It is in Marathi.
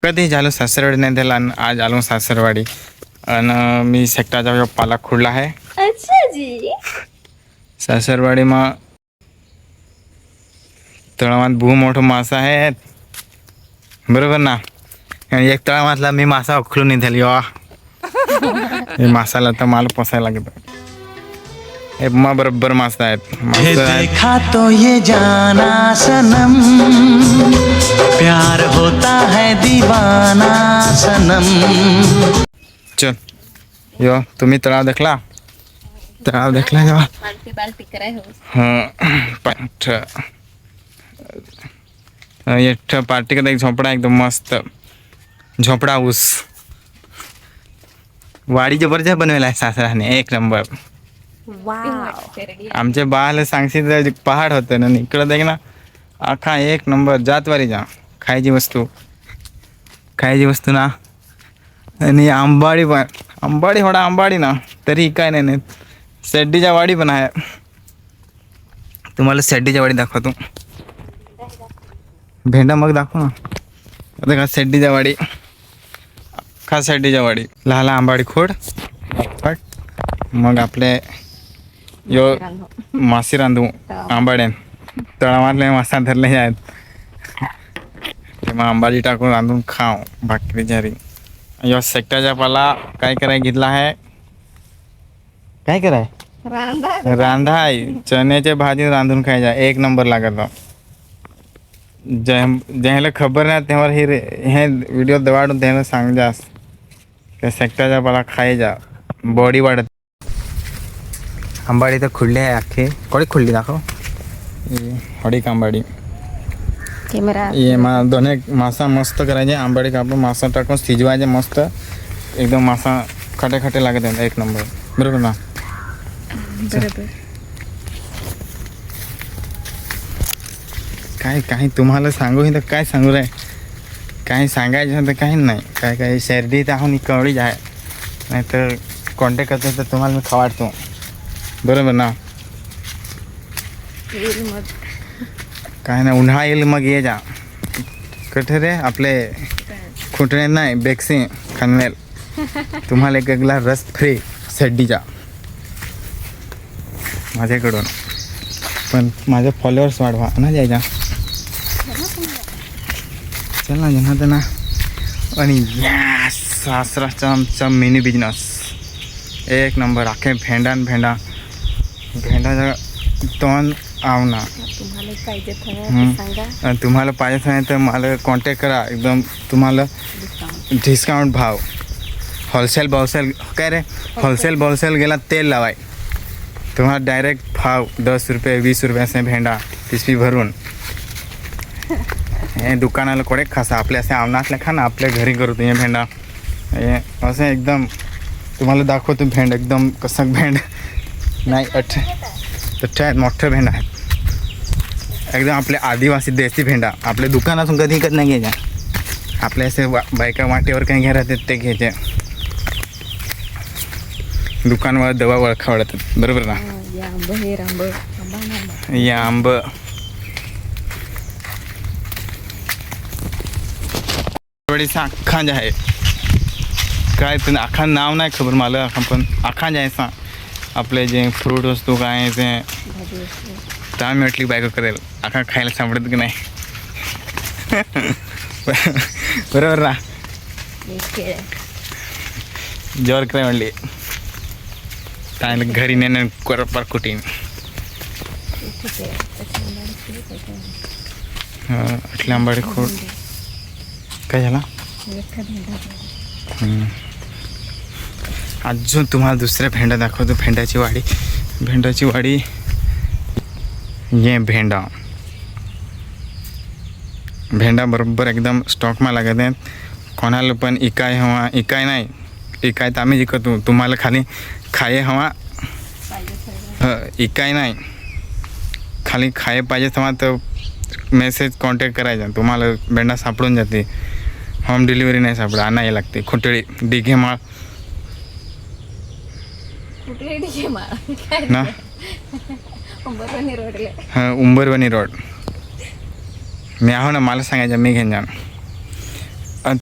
कधी झालो सासरवाडी नाही त्याला आज आलो सासरवाडी आणि मी सेक्टाचा पाला खुडला आहे. अच्छा जी. सासरवाडी में तळावात भू मोठो मासा आहे बरोबर ना. एक तळावातला मी मासा उखलून निघाली मासाला तर मला पोसायला लागत हे मा बरोबर मासा आहेत. देखा तो ये जाना सनम प्यार होता है दीवाना सनम. चल यो तुम्ही तळाव देखला जेव्हा बाल्टी बाल्टी कराय हो. एक पार्टी का एक झोपड़ा एकदम मस्त झोपड़ा ऊस वाडी जबरदस्त बनवेला आहे सासराने एक नंबर. आमच्या बाळाला सांगशील पहाड होतं ना इकडं देख ना आखा एक नंबर जातवारी जा खायची वस्तू ना. आणि आंबाडी पण आंबाडी ना तरी काय नाही शेड्डीच्या वाडी पण आहे. तुम्हाला शेड्डीच्या वाडी दाखवतो भेंडा मग दाखव ना आता का शेड्डीच्या वाडी खा शेड्डीच्या वाडी लहान आंबाडी खोड मग आपले यो मासे रांधू आंबाड्यान तळावातले मासा धरले आहेत ते मग आंबाडी टाकून रांधून खाव भाकरी झारी. यो सेक्टाच्या पाला काय कराय घेतला आहे काय कराय रांधाय चण्याच्या भाजी रांधून खायच्या एक नंबर लागत. ज्याला खबर नाही तेव्हा हे व्हिडिओ दवाडून त्याला सांग जास त्या सेक्टाच्या पाला खायच्या बॉडी वाढत. आंबाडी तर खुडली आहे अख्खे कोणी खुडली दाखव हडीक आंबाडी ये दोन्ही मासा मस्त करायचे आंबाडी कापून मासा टाकून शिजवायचे मस्त एकदम मासा खटे लागत आहे एक नंबर बरोबर ना. काही तुम्हाला सांगू तर काय सांगू रे काही सांगायचं तर काही नाही काय शेरडी आहोत कवळीच आहे नाही तर कॉन्टॅक्ट करतो तर तुम्हाला मी खवाडतो बरोबर ना. काय नाही उन्हाळा येईल मग ये जा कुठे रे आपले खुटणे नाही बेक्सी खनवेल तुम्हाला एक ग्लास रस फ्री शेड्डीचा माझ्याकडून पण माझे फॉलोअर्स वाढवा ना जायचा चल ना जनात ना. आणि यस सासराचा आमचा मिनी बिझनेस एक नंबर अख्खे भेंडा तोंड आव ना. तुम्हाला पाहिजे नाही तर मला कॉन्टॅक्ट करा एकदम तुम्हाला डिस्काउंट भाव होलसेल काय रे होलसेल गेला तेल लावाय तुम्हाला डायरेक्ट भाव 10 रुपये 20 रुपये असे भेंडा पिशवी भरून हे दुकानाला कोडे खासा आपले असे आवनातले खा ना आपल्या घरी करू तुम्ही भेंडा हे असं एकदम तुम्हाला दाखवतो भेंड एकदम कसं भेंड नाही आहेत मोठं भेंड आहेत एकदम आपले आदिवासी देसी भेंडा आपल्या दुकानातून कधी विकत नाही घ्यायच्या आपले असे बायका वाटेवर काही घ्या राहतात ते घ्यायचे दुकानवर दवा वळखावडतात बरोबर ना. या आंब थोडीसा अख्खा जे आहे काय पण अख्खा नाव नाही खबर मला पण अख्खा जे आहे आपले जे फ्रूट वस्तू काय ते त्या म्हटली बायको करेल अख्खा खायला सापडत की नाही बरोबर ना. जोर काय म्हणली त्याला घरी नेणं पर कुठे अटली आंबाडी खोड काय झाला अजून तुम्हाला दुसऱ्या भेंडा दाखवतो भेंडाची वाडी ये भेंडा बरोबर एकदम स्टॉकमा लागत आहेत कोणाला पण इकाय नाही इकाय तर आम्ही जिकतो तुम्हाला खाली खाये हवा इकाय नाही खाली खाये पाहिजे तेव्हा तर मेसेज कॉन्टॅक्ट करायचा तुम्हाला भेंडा सापडून जाते. होम डिलिव्हरी नाही सापडा आणायला लागते खुटळी डिघे माळ ना उंबरवणी रोड मी आहो ना मला सांगायचं मी घेऊन जाणार